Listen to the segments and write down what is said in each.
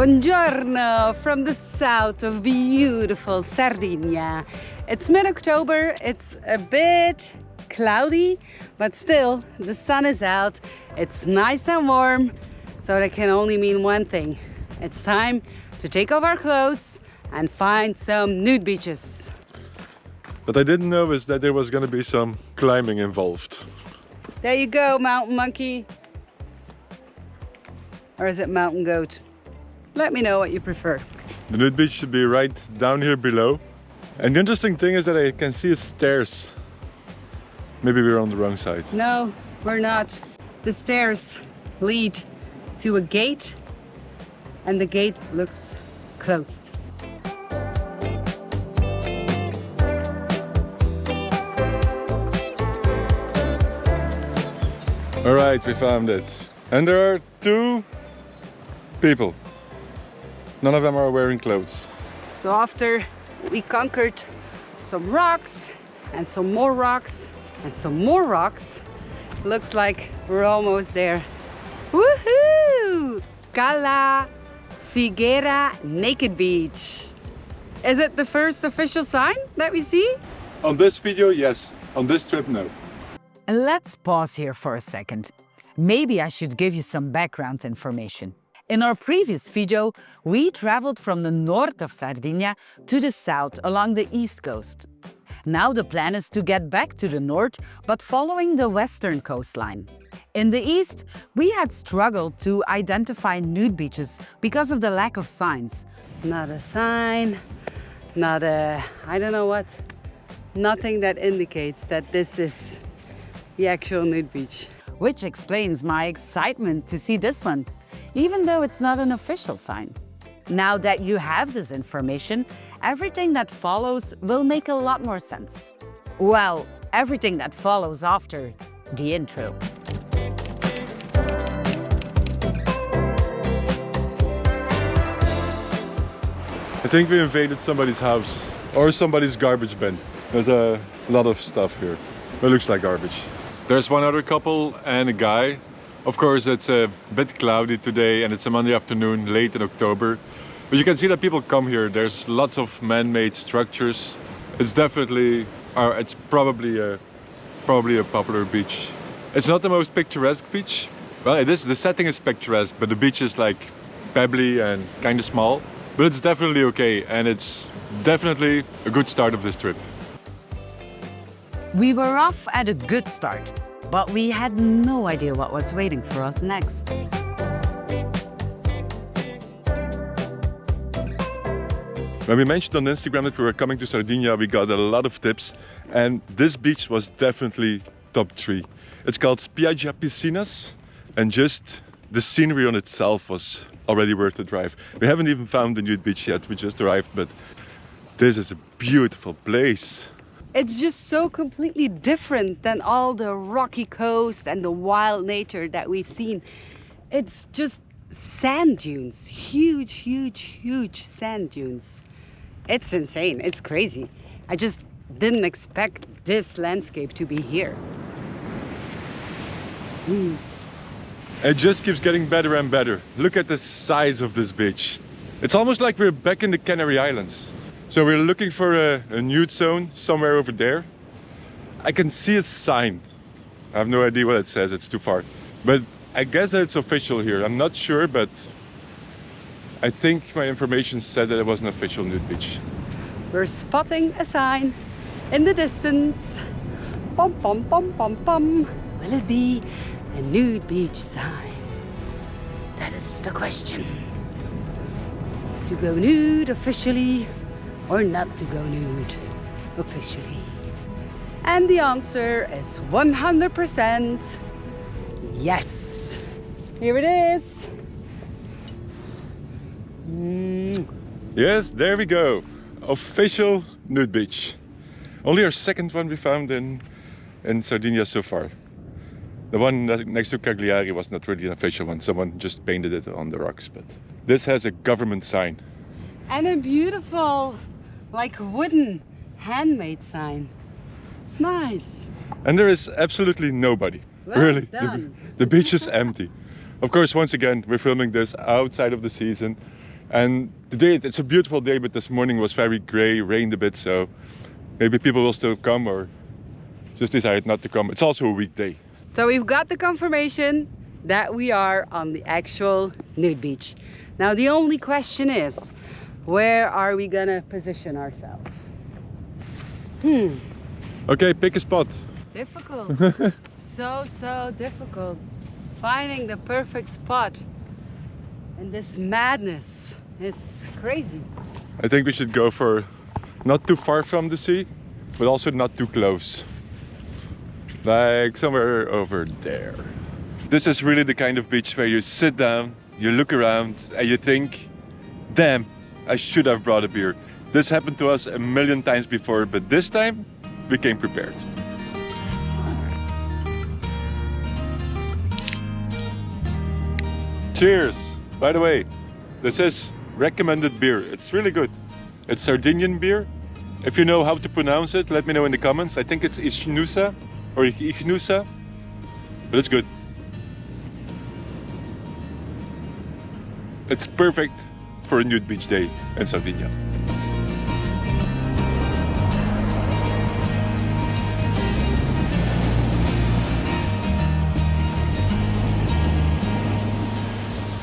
Buongiorno from the south of beautiful Sardinia. It's mid-October, it's a bit cloudy, but still the sun is out. It's nice and warm, so that can only mean one thing. It's time to take off our clothes and find some nude beaches. What I didn't know is that there was going to be some climbing involved. There you go, mountain monkey. Or is it mountain goat? Let me know what you prefer. The nude beach should be right down here below. And the interesting thing is that I can see stairs. Maybe we're on the wrong side. No, we're not. The stairs lead to a gate, and the gate looks closed. All right, we found it. And there are two people. None of them are wearing clothes. So after we conquered some rocks and some more rocks and some more rocks, looks like we're almost there. Woohoo! Cala Fighera Naked Beach. Is it the first official sign that we see? On this video, yes. On this trip, no. Let's pause here for a second. Maybe I should give you some background information. In our previous video, we traveled from the north of Sardinia to the south along the east coast. Now the plan is to get back to the north, but following the western coastline. In the east, we had struggled to identify nude beaches because of the lack of signs. Not a sign, not a, I don't know what, nothing that indicates that this is the actual nude beach. Which explains my excitement to see this one, even though it's not an official sign. Now that you have this information, everything that follows will make a lot more sense. Well, everything that follows after the intro. I think we invaded somebody's house or somebody's garbage bin. There's a lot of stuff here. It looks like garbage. There's one other couple and a guy. Of course, it's a bit cloudy today and it's a Monday afternoon, late in October. But you can see that people come here. There's lots of man-made structures. It's definitely, it's probably a popular beach. It's not the most picturesque beach. Well, it is. The setting is picturesque, but the beach is like pebbly and kind of small. But it's definitely okay, and it's definitely a good start of this trip. We were off at a good start, but we had no idea what was waiting for us next. When we mentioned on Instagram that we were coming to Sardinia, we got a lot of tips, and this beach was definitely top 3. It's called Spiaggia Piscinas, and just the scenery on itself was already worth the drive. We haven't even found the nude beach yet, we just arrived, but this is a beautiful place. It's just so completely different than all the rocky coast and the wild nature that we've seen. It's just sand dunes, huge, huge, huge sand dunes. It's insane, it's crazy. I just didn't expect this landscape to be here. It just keeps getting better and better. Look at the size of this beach. It's almost like we're back in the Canary Islands. So we're looking for a nude zone somewhere over there. I can see a sign. I have no idea what it says, it's too far. But I guess that it's official here. I'm not sure, but I think my information said that it was an official nude beach. We're spotting a sign in the distance. Pom pom pom pom pom. Will it be a nude beach sign? That is the question. To go nude officially, or not to go nude officially? And the answer is 100% yes. Here it is. Yes, there we go. Official nude beach. Only our second one we found in Sardinia so far. The one next to Cagliari was not really an official one. Someone just painted it on the rocks, but this has a government sign. And a beautiful, like wooden, handmade sign. It's nice. And there is absolutely nobody. Well really, done. the beach is empty. Of course, once again, we're filming this outside of the season. And today it's a beautiful day, but this morning was very gray, rained a bit, so maybe people will still come or just decide not to come. It's also a weekday. So we've got the confirmation that we are on the actual nude beach. Now the only question is, where are we gonna position ourselves? Okay, pick a spot. Difficult. So difficult. Finding the perfect spot in this madness is crazy. I think we should go for not too far from the sea, but also not too close. Like somewhere over there. This is really the kind of beach where you sit down, you look around and you think, damn, I should have brought a beer. This happened to us a million times before, but this time we came prepared. Cheers! By the way, this is recommended beer. It's really good. It's Sardinian beer. If you know how to pronounce it, let me know in the comments. I think it's Piscinas or Piscinas, but it's good. It's perfect for a nude beach day in Sardinia.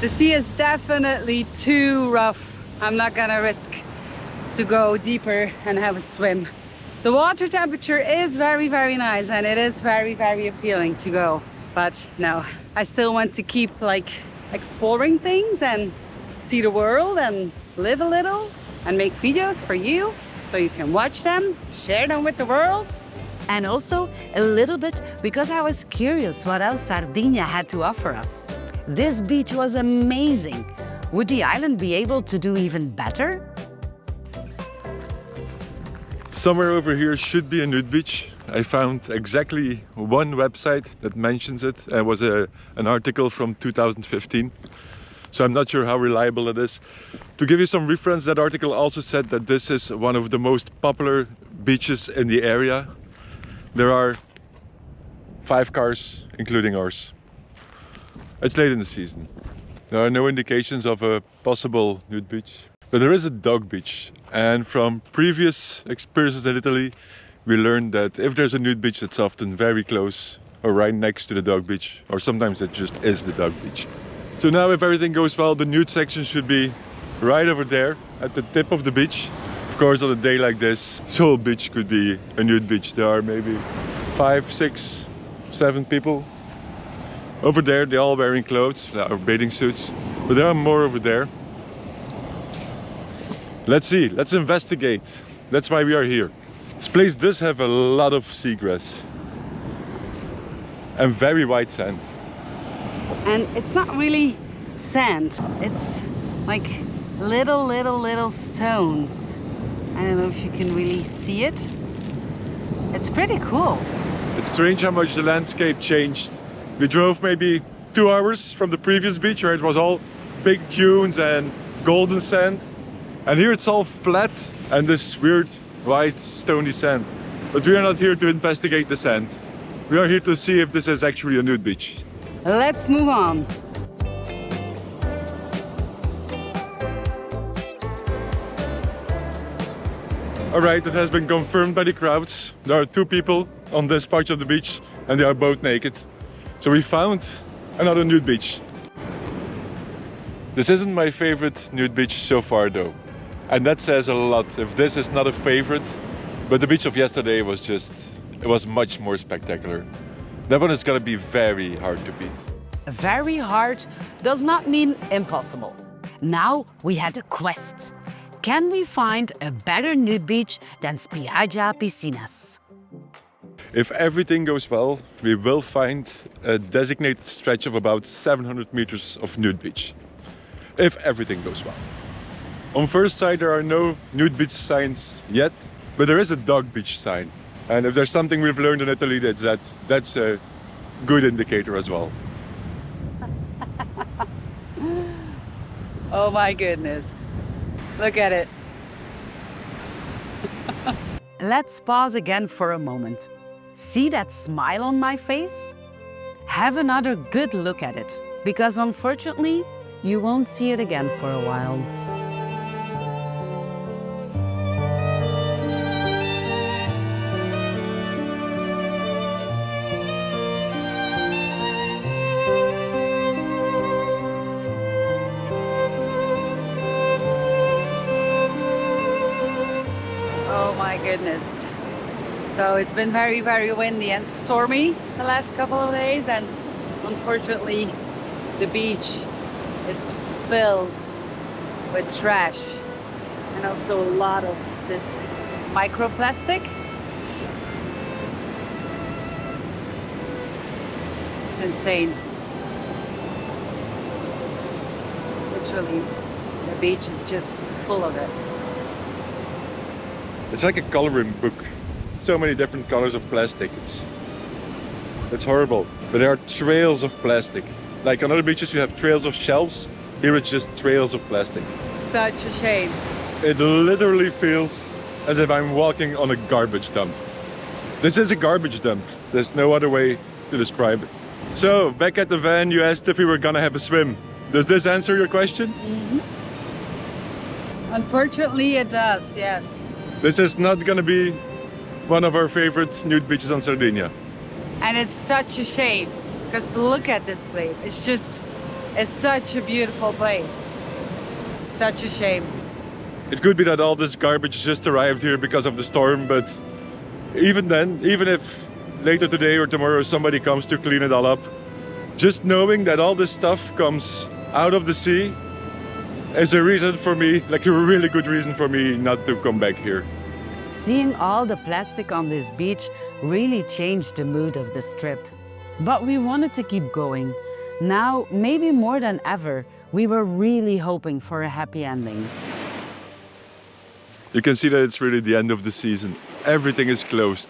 The sea is definitely too rough. I'm not gonna risk to go deeper and have a swim. The water temperature is very nice and it is very appealing to go. But no, I still want to keep like exploring things and see the world and live a little and make videos for you so you can watch them, share them with the world. And also a little bit because I was curious what else Sardinia had to offer us. This beach was amazing. Would the island be able to do even better? Somewhere over here should be a nude beach. I found exactly one website that mentions it. It was an article from 2015. So I'm not sure how reliable it is. To give you some reference, that article also said that this is one of the most popular beaches in the area. There are 5 cars, including ours. It's late in the season. There are no indications of a possible nude beach. But there is a dog beach. And from previous experiences in Italy, we learned that if there's a nude beach, it's often very close or right next to the dog beach. Or sometimes it just is the dog beach. So now if everything goes well, the nude section should be right over there at the tip of the beach. Of course, on a day like this, this whole beach could be a nude beach. There are maybe 5, 6, 7 people. Over there, they're all wearing clothes, or bathing suits, but there are more over there. Let's see, let's investigate. That's why we are here. This place does have a lot of seagrass and very white sand. And it's not really sand, it's like little stones. I don't know if you can really see it. It's pretty cool. It's strange how much the landscape changed. We drove maybe 2 hours from the previous beach where it was all big dunes and golden sand. And here it's all flat and this weird white stony sand. But we are not here to investigate the sand. We are here to see if this is actually a nude beach. Let's move on. Alright, it has been confirmed by the crowds. There are 2 people on this part of the beach and they are both naked. So we found another nude beach. This isn't my favorite nude beach so far though. And that says a lot if this is not a favorite. But the beach of yesterday was just, it was much more spectacular. That one is gonna be very hard to beat. Very hard does not mean impossible. Now we had a quest. Can we find a better nude beach than Spiaggia Piscinas? If everything goes well, we will find a designated stretch of about 700 meters of nude beach. If everything goes well. On first sight, there are no nude beach signs yet, but there is a dog beach sign. And if there's something we've learned in Italy, that's a good indicator as well. Oh my goodness. Look at it. Let's pause again for a moment. See that smile on my face? Have another good look at it, because unfortunately, you won't see it again for a while. goodness. So it's been very, very windy and stormy the last couple of days, and unfortunately the beach is filled with trash and also a lot of this microplastic. It's insane. Literally, the beach is just full of it. It's like a coloring book. So many different colors of plastic. It's horrible. But there are trails of plastic. Like on other beaches you have trails of shells. Here it's just trails of plastic. Such a shame. It literally feels as if I'm walking on a garbage dump. This is a garbage dump. There's no other way to describe it. So, back at the van you asked if we were gonna have a swim. Does this answer your question? Mm-hmm. Unfortunately it does, yes. This is not gonna be one of our favorite nude beaches on Sardinia. And it's such a shame, because look at this place. It's such a beautiful place. Such a shame. It could be that all this garbage just arrived here because of the storm, but even then, even if later today or tomorrow somebody comes to clean it all up, just knowing that all this stuff comes out of the sea is a reason for me, like a really good reason for me not to come back here. Seeing all the plastic on this beach really changed the mood of this trip. But we wanted to keep going. Now, maybe more than ever, we were really hoping for a happy ending. You can see that it's really the end of the season. Everything is closed.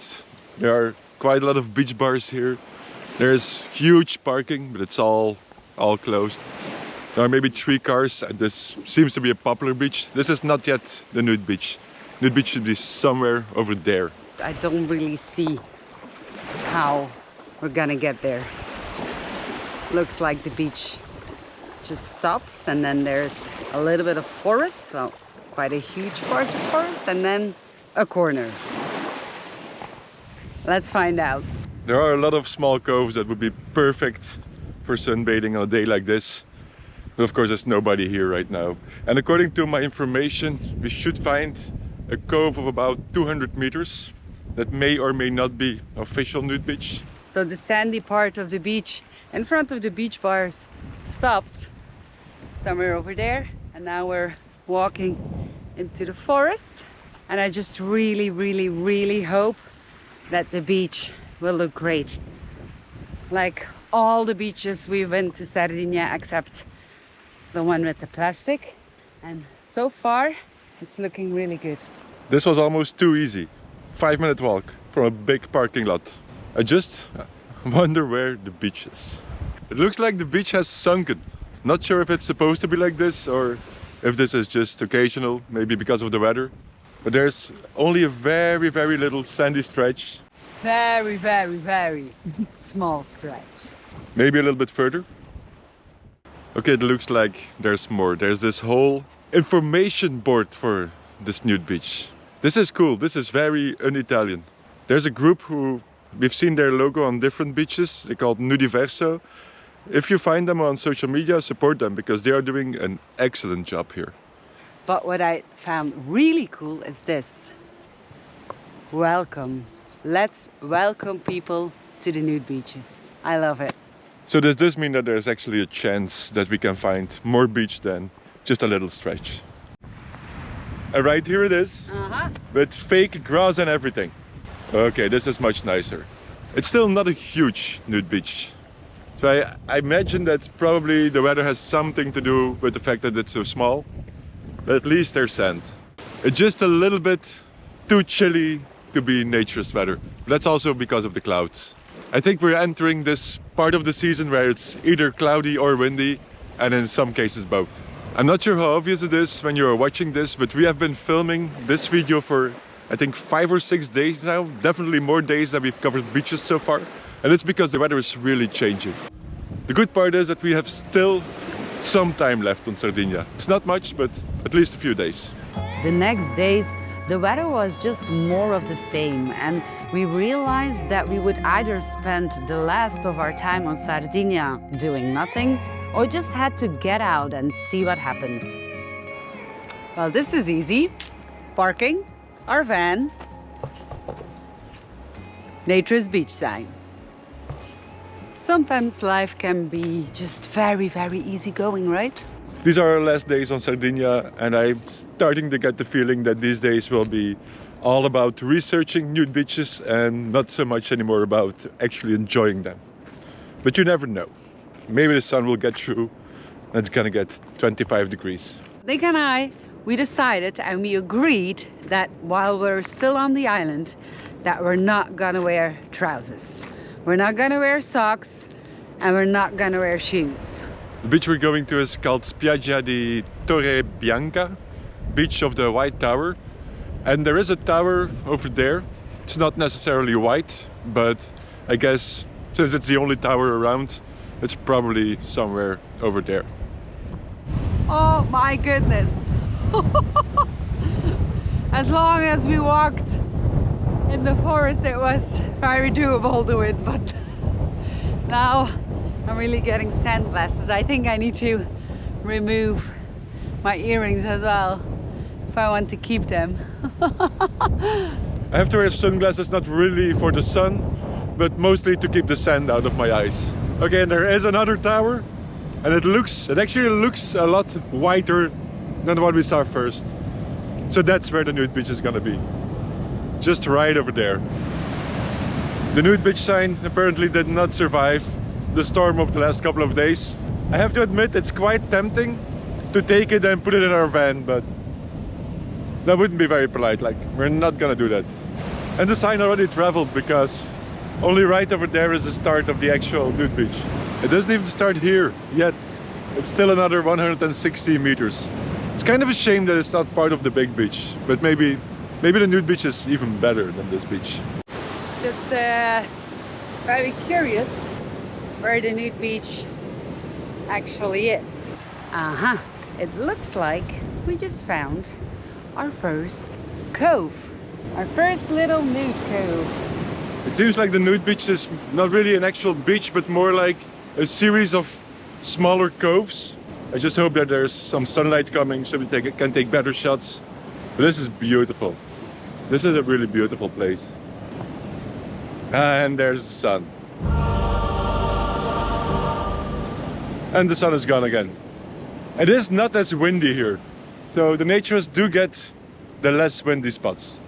There are quite a lot of beach bars here. There's huge parking, but it's all closed. There are maybe 3 cars, and this seems to be a popular beach. This is not yet the Nude beach. Nude beach should be somewhere over there. I don't really see how we're gonna get there. Looks like the beach just stops, and then there's a little bit of forest, well, quite a huge part of forest, and then a corner. Let's find out. There are a lot of small coves that would be perfect for sunbathing on a day like this. But of course there's nobody here right now. And according to my information, we should find a cove of about 200 meters that may or may not be official nude beach. So the sandy part of the beach in front of the beach bars stopped somewhere over there, and now we're walking into the forest, and I just really hope that the beach will look great, like all the beaches we went to Sardinia except the one with the plastic, and so far it's looking really good. This was almost too easy. 5-minute walk from a big parking lot. I just wonder where the beach is. It looks like the beach has sunken. Not sure if it's supposed to be like this or if this is just occasional, maybe because of the weather. But there's only a very little sandy stretch. Very small stretch. Maybe a little bit further. Okay, it looks like there's more. There's this whole information board for this nude beach. This is cool. This is very un-Italian. There's a group who we've seen their logo on different beaches. They're called Nude. If you find them on social media, support them because they are doing an excellent job here. But what I found really cool is this. Welcome. Let's welcome people to the nude beaches. I love it. So does this mean that there's actually a chance that we can find more beach than just a little stretch? And right here it is, with fake grass and everything. Okay, this is much nicer. It's still not a huge nude beach. So I imagine that probably the weather has something to do with the fact that it's so small. But at least there's sand. It's just a little bit too chilly to be nature's weather. That's also because of the clouds. I think we're entering this part of the season where it's either cloudy or windy, and in some cases both. I'm not sure how obvious it is when you're watching this, but we have been filming this video for I think 5 or 6 days now. Definitely more days than we've covered beaches so far. And it's because the weather is really changing. The good part is that we have still some time left on Sardinia. It's not much, but at least a few days. The next days, the weather was just more of the same, and we realized that we would either spend the last of our time on Sardinia doing nothing, or just had to get out and see what happens. Well, this is easy. Parking our van nature's beach sign. Sometimes life can be just very, very easygoing, right? These are our last days on Sardinia, and I'm starting to get the feeling that these days will be all about researching nude beaches and not so much anymore about actually enjoying them. But you never know. Maybe the sun will get through and it's gonna get 25 degrees. Nick and I, we decided and we agreed that while we're still on the island, that we're not gonna wear trousers. We're not gonna wear socks and we're not gonna wear shoes. The beach we're going to is called Spiaggia di Torre Bianca, beach of the White Tower. And there is a tower over there. It's not necessarily white, but I guess since it's the only tower around, it's probably somewhere over there. Oh my goodness. As long as we walked in the forest, it was very doable to it, but now I'm really getting sunglasses. I think I need to remove my earrings as well if I want to keep them. I have to wear sunglasses not really for the sun, but mostly to keep the sand out of my eyes. Okay, and there is another tower, and it actually looks a lot whiter than what we saw first. So that's where the nude beach is gonna be. Just right over there. The nude beach sign apparently did not survive the storm of the last couple of days. I have to admit it's quite tempting to take it and put it in our van, but that wouldn't be very polite. Like, we're not gonna do that. And the sign already traveled because only right over there is the start of the actual nude beach. It doesn't even start here yet. It's still another 160 meters. It's kind of a shame that it's not part of the big beach, but maybe the nude beach is even better than this beach. Just very curious where the nude beach actually is. It looks like we just found our first cove. Our first little nude cove. It seems like the nude beach is not really an actual beach, but more like a series of smaller coves. I just hope that there's some sunlight coming so we can take better shots. But this is beautiful. This is a really beautiful place. And there's the sun. And the sun is gone again. It is not as windy here. So the naturalists do get the less windy spots.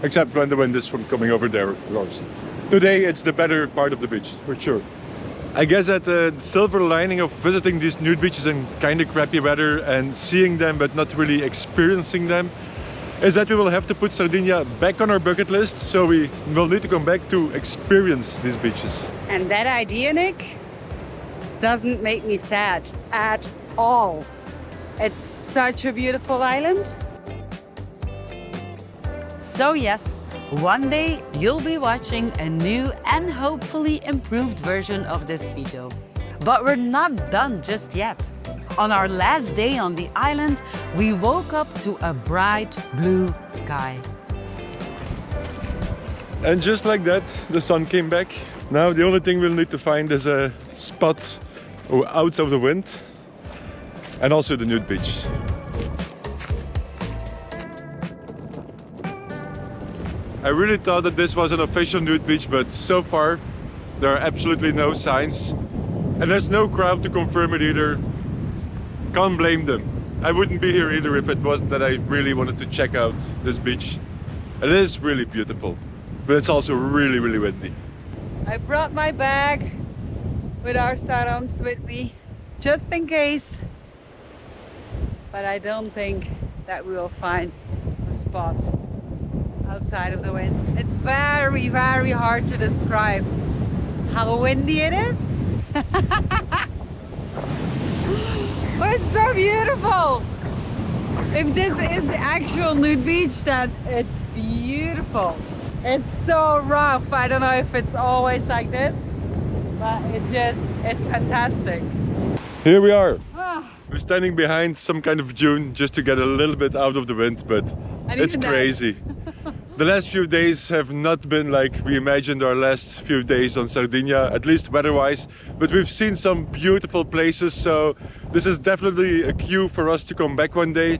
Except when the wind is from coming over there, of course. Today it's the better part of the beach, for sure. I guess that the silver lining of visiting these nude beaches in kind of crappy weather and seeing them but not really experiencing them is that we will have to put Sardinia back on our bucket list, so we will need to come back to experience these beaches. And that idea, Nick, doesn't make me sad at all. It's such a beautiful island. So yes, one day you'll be watching a new and hopefully improved version of this video. But we're not done just yet. On our last day on the island, we woke up to a bright blue sky. And just like that, the sun came back. Now the only thing we'll need to find is a spot out of the wind and also the nude beach. I really thought that this was an official nude beach, but so far there are absolutely no signs. And there's no crowd to confirm it either. Can't blame them. I wouldn't be here either if it wasn't that I really wanted to check out this beach. It is really beautiful, but it's also really, really windy. I brought my bag with our sarongs with me, just in case. But I don't think that we will find a spot outside of the wind. It's very, very hard to describe how windy it is. But it's so beautiful. If this is the actual nude beach, then it's beautiful. It's so rough. I don't know if it's always like this, but it's fantastic. Here we are. We're standing behind some kind of dune just to get a little bit out of the wind, but it's crazy. The last few days have not been like we imagined our last few days on Sardinia, at least weather-wise, but we've seen some beautiful places, so this is definitely a cue for us to come back one day.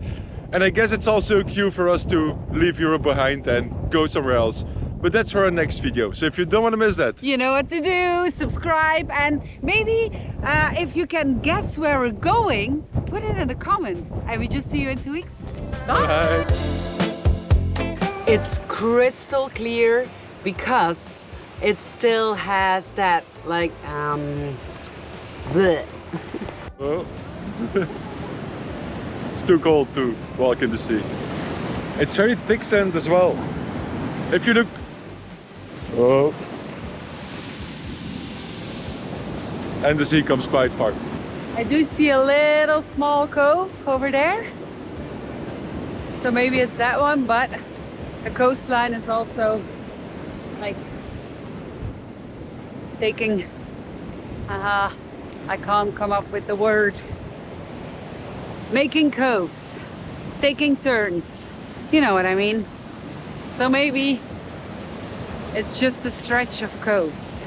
And I guess it's also a cue for us to leave Europe behind and go somewhere else. But that's for our next video, so if you don't want to miss that, you know what to do. Subscribe, and maybe if you can guess where we're going, put it in the comments. And we just see you in 2 weeks. bye. It's crystal clear because it still has that like bleh. Oh. It's too cold to walk in the sea. It's very thick sand as well. If you look, oh, and the sea comes quite far. I do see a little small cove over there, so maybe it's that one, but the coastline is also like taking, I can't come up with the word, making coves, taking turns, you know what I mean. So maybe it's just a stretch of coves.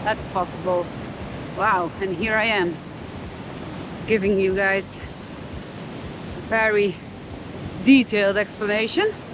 That's possible. Wow, and here I am giving you guys a very detailed explanation.